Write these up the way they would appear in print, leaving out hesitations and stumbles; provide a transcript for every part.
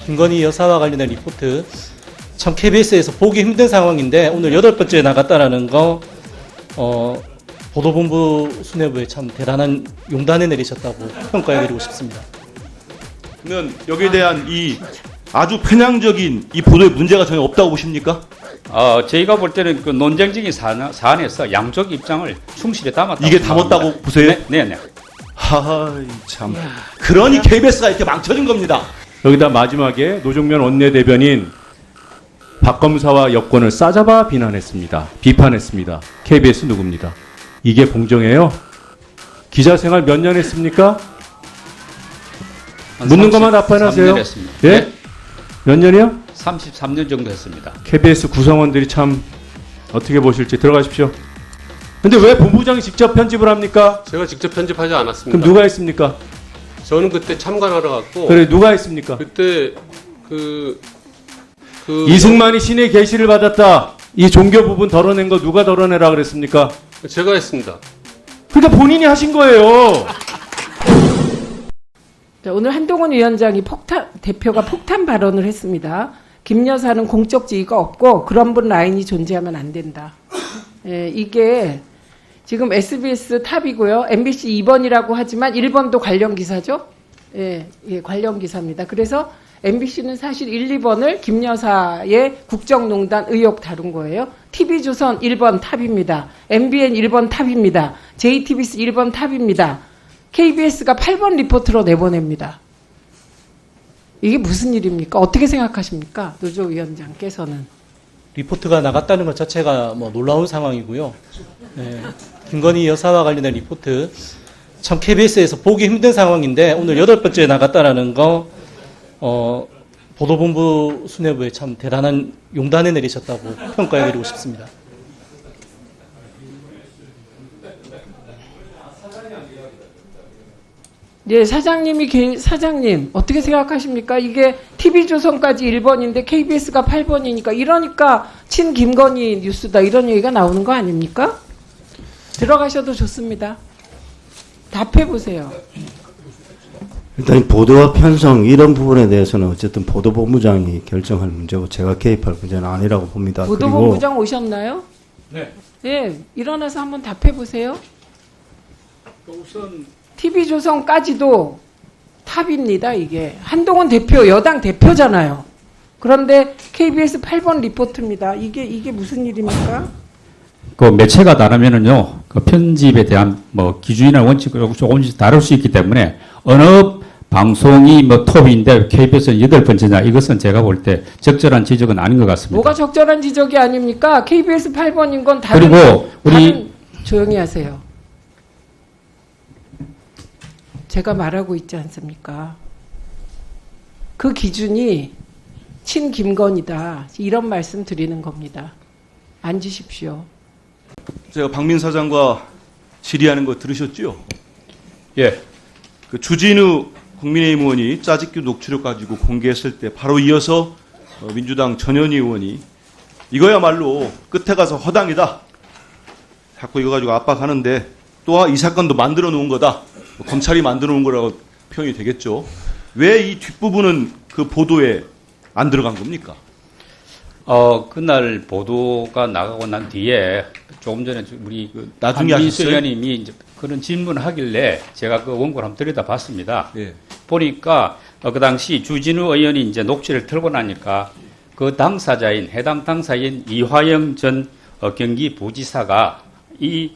김건희 여사와 관련된 리포트, 참 KBS에서 보기 힘든 상황인데 오늘 8번째 나갔다라는 거 보도본부 수뇌부에 참 대단한 용단을 내리셨다고 평가해드리고 싶습니다. 그러면 여기에 대한 이 아주 편향적인 이 보도에 문제가 전혀 없다고 보십니까? 저희가 볼 때는 그 논쟁적인 사안에서 양쪽 입장을 충실히 담았다고 이게 생각합니다. 담았다고 보세요? 네. 하하, 참. 그러니 KBS가 이렇게 망쳐진 겁니다. 여기다 마지막에 노종면 원내대변인 박 검사와 여권을 싸잡아 비난했습니다. 비판했습니다. KBS 누굽니다. 이게 공정해요? 기자 생활 몇 년 했습니까? 묻는 것만 답변하세요. 33년 했습니다. 예? 네? 몇 년이요? 33년 정도 했습니다. KBS 구성원들이 참 어떻게 보실지 들어가십시오. 근데 왜 본부장이 직접 편집을 합니까? 제가 직접 편집하지 않았습니다. 그럼 누가 했습니까? 저는 그때 참관하러 갔고 그래 누가 했습니까? 그때 그 이승만이 신의 계시를 받았다. 이 종교 부분 덜어낸 거 누가 덜어내라 그랬습니까? 제가 했습니다. 그러니까 본인이 하신 거예요. 자, 오늘 한동훈 위원장이 대표가 폭탄 발언을 했습니다. 김 여사는 공적 지위가 없고 그런 분 라인이 존재하면 안 된다. 예, 이게 지금 SBS 탑이고요. MBC 2번이라고 하지만 1번도 관련 기사죠. 예, 관련 기사입니다. 그래서 MBC는 사실 1, 2번을 김 여사의 국정농단 의혹 다룬 거예요. TV조선 1번 탑입니다. MBN 1번 탑입니다. JTBC 1번 탑입니다. KBS가 8번 리포트로 내보냅니다. 이게 무슨 일입니까? 어떻게 생각하십니까? 노조 위원장께서는. 리포트가 나갔다는 것 자체가 뭐 놀라운 상황이고요. 김건희 여사와 관련된 리포트, 참 KBS에서 보기 힘든 상황인데 오늘 8번째 나갔다라는 거 보도본부 수뇌부에 참 대단한 용단을 내리셨다고 평가해드리고 싶습니다. 예, 사장님 어떻게 생각하십니까? 이게 TV조선까지 1번인데 KBS가 8번이니까 이러니까 친 김건희 뉴스다 이런 얘기가 나오는 거 아닙니까? 들어가셔도 좋습니다. 답해 보세요. 일단 이 보도와 편성 이런 부분에 대해서는 어쨌든 보도본부장이 결정할 문제고 제가 개입할 문제는 아니라고 봅니다. 보도본부장 오셨나요? 네. 예, 일어나서 한번 답해 보세요. 우선 TV조선까지도 탑입니다. 이게 한동훈 대표 여당 대표잖아요. 그런데 KBS 8번 리포트입니다. 이게 무슨 일입니까? 그 매체가 다르면은요, 그 편집에 대한 뭐 기준이나 원칙을 조금씩 다를 수 있기 때문에 어느 방송이 뭐 톱인데 KBS는 8번째냐 이것은 제가 볼 때 적절한 지적은 아닌 것 같습니다. 뭐가 적절한 지적이 아닙니까? KBS 8번인 건 그리고 우리 조용히 하세요. 제가 말하고 있지 않습니까? 그 기준이 친 김건희다. 이런 말씀 드리는 겁니다. 앉으십시오. 제가 박민 사장과 질의하는 거 들으셨죠? 예. 그 주진우 국민의힘 의원이 짜집기 녹취록 가지고 공개했을 때 바로 이어서 민주당 전현희 의원이 이거야말로 끝에 가서 허당이다. 자꾸 이거 가지고 압박하는데 또 이 사건도 만들어 놓은 거다. 검찰이 만들어 놓은 거라고 표현이 되겠죠. 왜 이 뒷부분은 그 보도에 안 들어간 겁니까? 그날 보도가 나가고 난 뒤에 조금 전에 우리 그 나중에 한민수 하셨어요? 의원님이 이제 그런 질문을 하길래 제가 그 원고를 한번 들여다봤습니다. 예. 보니까 그 당시 주진우 의원이 이제 녹취를 틀고 나니까 그 당사자인 해당 당사인 이화영 전 경기부지사가 이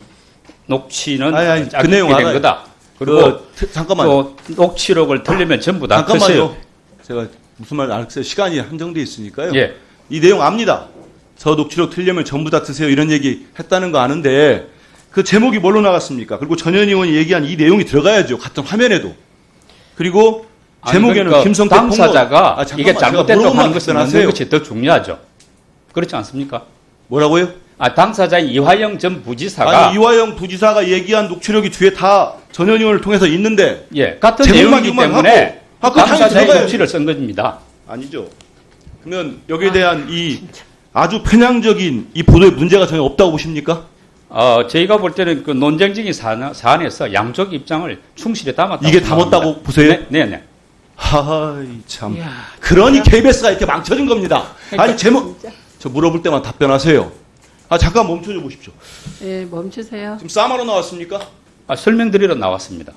녹취는 그 짜깁기 내용 된 알아요. 거다. 그리고 잠깐만요. 또 녹취록을 틀려면 전부 다 잠깐만요. 끄세요. 제가 무슨 말 알겠어요. 시간이 한정돼 있으니까요. 예. 이 내용 압니다. 저 녹취록 틀려면 전부 다 드세요. 이런 얘기 했다는 거 아는데 그 제목이 뭘로 나갔습니까? 그리고 전현희 의원이 얘기한 이 내용이 들어가야죠. 같은 화면에도. 그리고 제목에는 그러니까 김성태 당사자가 이게 잘못됐다고 하는 것을 묻는 하세요. 것이 더 중요하죠. 그렇지 않습니까? 뭐라고요? 당사자인 이화영 전 부지사가 아니 이화영 부지사가 얘기한 녹취록이 뒤에 다 전현희 의원을 통해서 있는데 예, 같은 제목만 내용이기 이것만 때문에 하고 그거 당연히 당사자의 들어가야지. 녹취를 쓴 겁니다. 아니죠. 그러면 여기에 대한 이 아주 편향적인 이 보도에 문제가 전혀 없다고 보십니까? 저희가 볼 때는 그 논쟁적인 사안에서 양쪽 입장을 충실히 담았다고 이게 생각합니다. 담았다고 보세요? 네. 하이 참. 이야. 그러니 KBS가 이렇게 망쳐진 겁니다. 아니 제목 진짜. 저 물어볼 때만 답변하세요. 아 잠깐 멈춰줘 보십시오. 예, 멈추세요. 지금 싸마로 나왔습니까? 설명드리러 나왔습니다.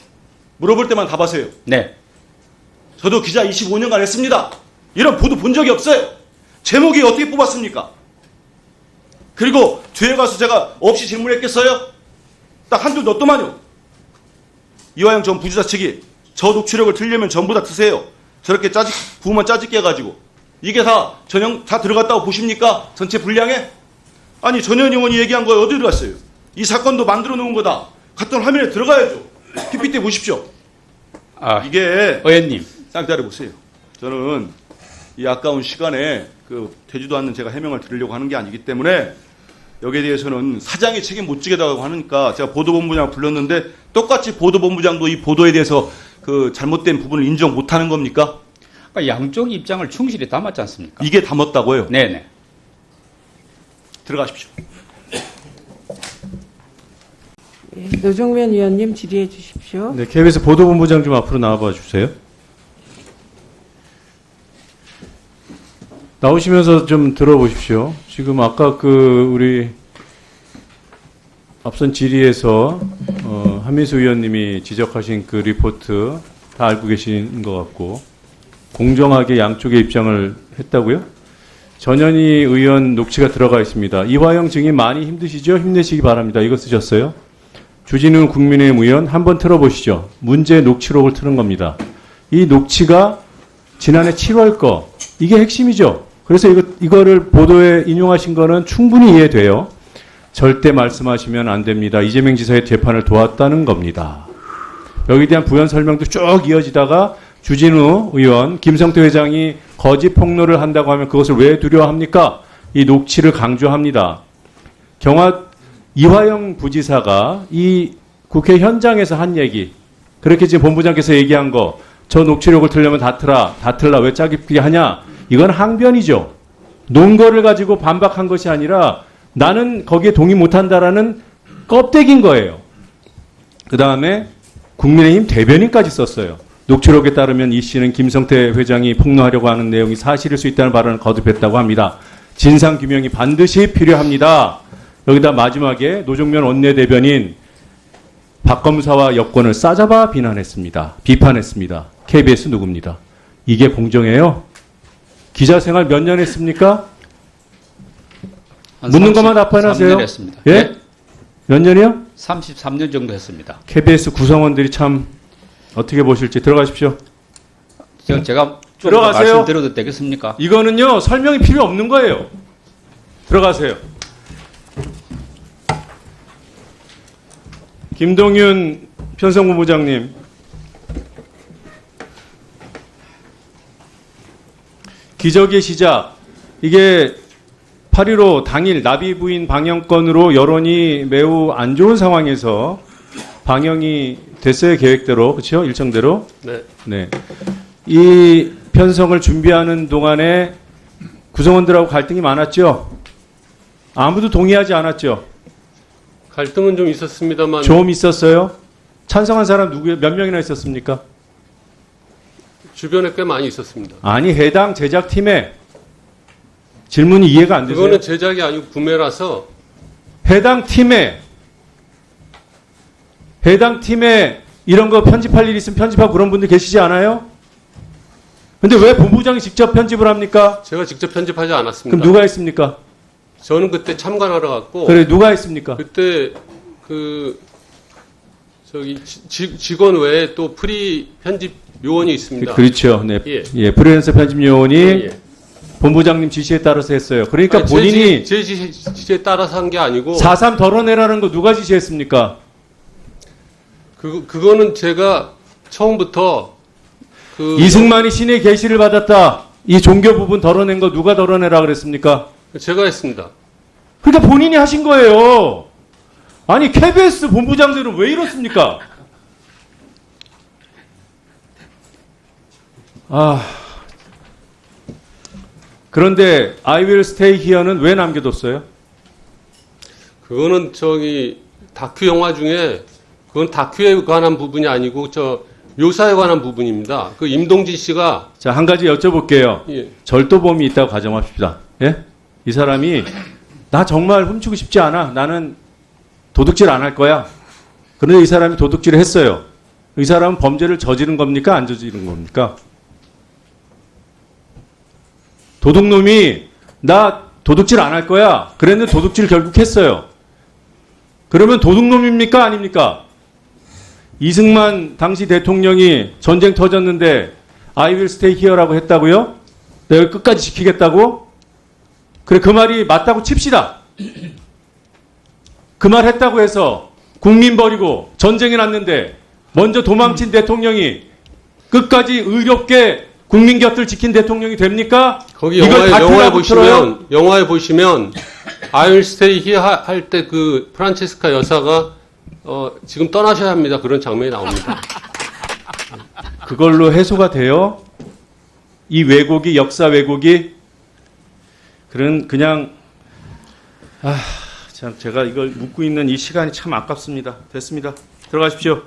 물어볼 때만 답하세요. 네. 저도 기자 25년간 했습니다. 이런 보도 본 적이 없어요. 제목이 어떻게 뽑았습니까? 그리고 뒤에 가서 제가 없이 질문했겠어요? 딱 한두 넣더만요. 이화영 전 부지사 측이 저 녹취록을 틀려면 전부 다 트세요. 저렇게 부만 짜집게 해가지고. 이게 다 전형 다 들어갔다고 보십니까? 전체 분량에? 아니 전현 의원이 얘기한 거에 어디 들어갔어요? 이 사건도 만들어 놓은 거다. 같은 화면에 들어가야죠. PPT 보십시오. 이게 의원님. 딱 기다려보세요. 저는 이 아까운 시간에 되지도 않는 제가 해명을 드리려고 하는 게 아니기 때문에 여기에 대해서는 사장이 책임 못 지겠다고 하니까 제가 보도본부장 불렀는데 똑같이 보도본부장도 이 보도에 대해서 잘못된 부분을 인정 못하는 겁니까? 그러니까 양쪽 입장을 충실히 담았지 않습니까? 이게 담았다고요? 네네. 들어가십시오. 예, 노종면 위원님 질의해 주십시오. 네, KBS 보도본부장 좀 앞으로 나와봐 주세요. 나오시면서 좀 들어보십시오. 지금 아까 우리 앞선 질의에서 한민수 의원님이 지적하신 그 리포트 다 알고 계신 것 같고 공정하게 양쪽의 입장을 했다고요? 전현희 의원 녹취가 들어가 있습니다. 이화영 증인 많이 힘드시죠? 힘내시기 바랍니다. 이거 쓰셨어요? 주진우 국민의힘 의원 한번 틀어보시죠. 문제 녹취록을 틀은 겁니다. 이 녹취가 지난해 7월 거 이게 핵심이죠. 그래서 이거를 보도에 인용하신 거는 충분히 이해돼요. 절대 말씀하시면 안 됩니다. 이재명 지사의 재판을 도왔다는 겁니다. 여기에 대한 부연 설명도 쭉 이어지다가 주진우 의원, 김성태 회장이 거짓 폭로를 한다고 하면 그것을 왜 두려워합니까? 이 녹취를 강조합니다. 이화영 부지사가 이 국회 현장에서 한 얘기, 그렇게 지금 본부장께서 얘기한 거, 저 녹취록을 틀려면 다 틀라, 왜 짜깁기 하냐? 이건 항변이죠. 논거를 가지고 반박한 것이 아니라 나는 거기에 동의 못한다라는 껍데기인 거예요. 그 다음에 국민의힘 대변인까지 썼어요. 녹취록에 따르면 이 씨는 김성태 회장이 폭로하려고 하는 내용이 사실일 수 있다는 발언을 거듭했다고 합니다. 진상규명이 반드시 필요합니다. 여기다 마지막에 노종면 원내대변인 박검사와 여권을 싸잡아 비판했습니다. KBS 누굽니다. 이게 공정해요? 기자 생활 몇 년 했습니까? 묻는 것만 답변하세요. 33년 했습니다. 예? 네? 몇 년이요? 33년 정도 했습니다. KBS 구성원들이 참 어떻게 보실지 들어가십시오. 제가 좀 들어가세요. 말씀드려도 되겠습니까? 이거는요 설명이 필요 없는 거예요. 들어가세요. 김동윤 편성본부장님. 기적의 시작. 이게 8.15 당일 나비 부인 방영권으로 여론이 매우 안 좋은 상황에서 방영이 됐어요. 계획대로. 그렇죠? 일정대로. 네. 네. 이 편성을 준비하는 동안에 구성원들하고 갈등이 많았죠? 아무도 동의하지 않았죠? 갈등은 좀 있었습니다만 좀 있었어요? 찬성한 사람 몇 명이나 있었습니까? 주변에 꽤 많이 있었습니다. 아니, 해당 제작팀에 질문이 이해가 안 되세요? 그거는 제작이 아니고 구매라서 해당 팀에 이런 거 편집할 일 있으면 편집하고 그런 분들 계시지 않아요? 근데 왜 본부장이 직접 편집을 합니까? 제가 직접 편집하지 않았습니다. 그럼 누가 했습니까? 저는 그때 참관하러 갔고 그래, 누가 했습니까? 그때 직원 외에 또 프리 편집 요원이 있습니다. 그렇죠. 네. 예. 예, 프리랜서 편집 요원이 예. 본부장님 지시에 따라서 했어요. 그러니까 아니, 본인이 제 지시에 따라서 한 게 아니고 4.3 덜어내라는 거 누가 지시했습니까? 그거는 제가 처음부터 이승만이 신의 계시를 받았다. 이 종교 부분 덜어낸 거 누가 덜어내라 그랬습니까? 제가 했습니다. 그러니까 본인이 하신 거예요. 아니, KBS 본부장들은 왜 이렇습니까? 그런데 I will stay here는 왜 남겨뒀어요? 그거는 다큐 영화 중에 그건 다큐에 관한 부분이 아니고 묘사에 관한 부분입니다. 그 임동진 씨가 자, 한 가지 여쭤볼게요. 예, 절도범이 있다고 가정합시다. 예? 이 사람이 나 정말 훔치고 싶지 않아. 나는 도둑질 안 할 거야. 그런데 이 사람이 도둑질을 했어요. 이 사람은 범죄를 저지른 겁니까? 안 저지른 겁니까? 도둑놈이 나 도둑질 안 할 거야. 그랬는데 도둑질 결국 했어요. 그러면 도둑놈입니까? 아닙니까? 이승만 당시 대통령이 전쟁 터졌는데 I will stay here라고 했다고요? 내가 끝까지 지키겠다고? 그래, 그 말이 맞다고 칩시다. 그 말 했다고 해서 국민 버리고 전쟁이 났는데 먼저 도망친 대통령이 끝까지 의롭게 국민 곁을 지킨 대통령이 됩니까? 거기 이걸 다투라고 틀어요? 영화에 보시면 I will stay here 할 때 그 프란체스카 여사가 지금 떠나셔야 합니다. 그런 장면이 나옵니다. 그걸로 해소가 돼요? 이 왜곡이, 역사 왜곡이? 그냥 참 제가 이걸 묻고 있는 이 시간이 참 아깝습니다. 됐습니다. 들어가십시오.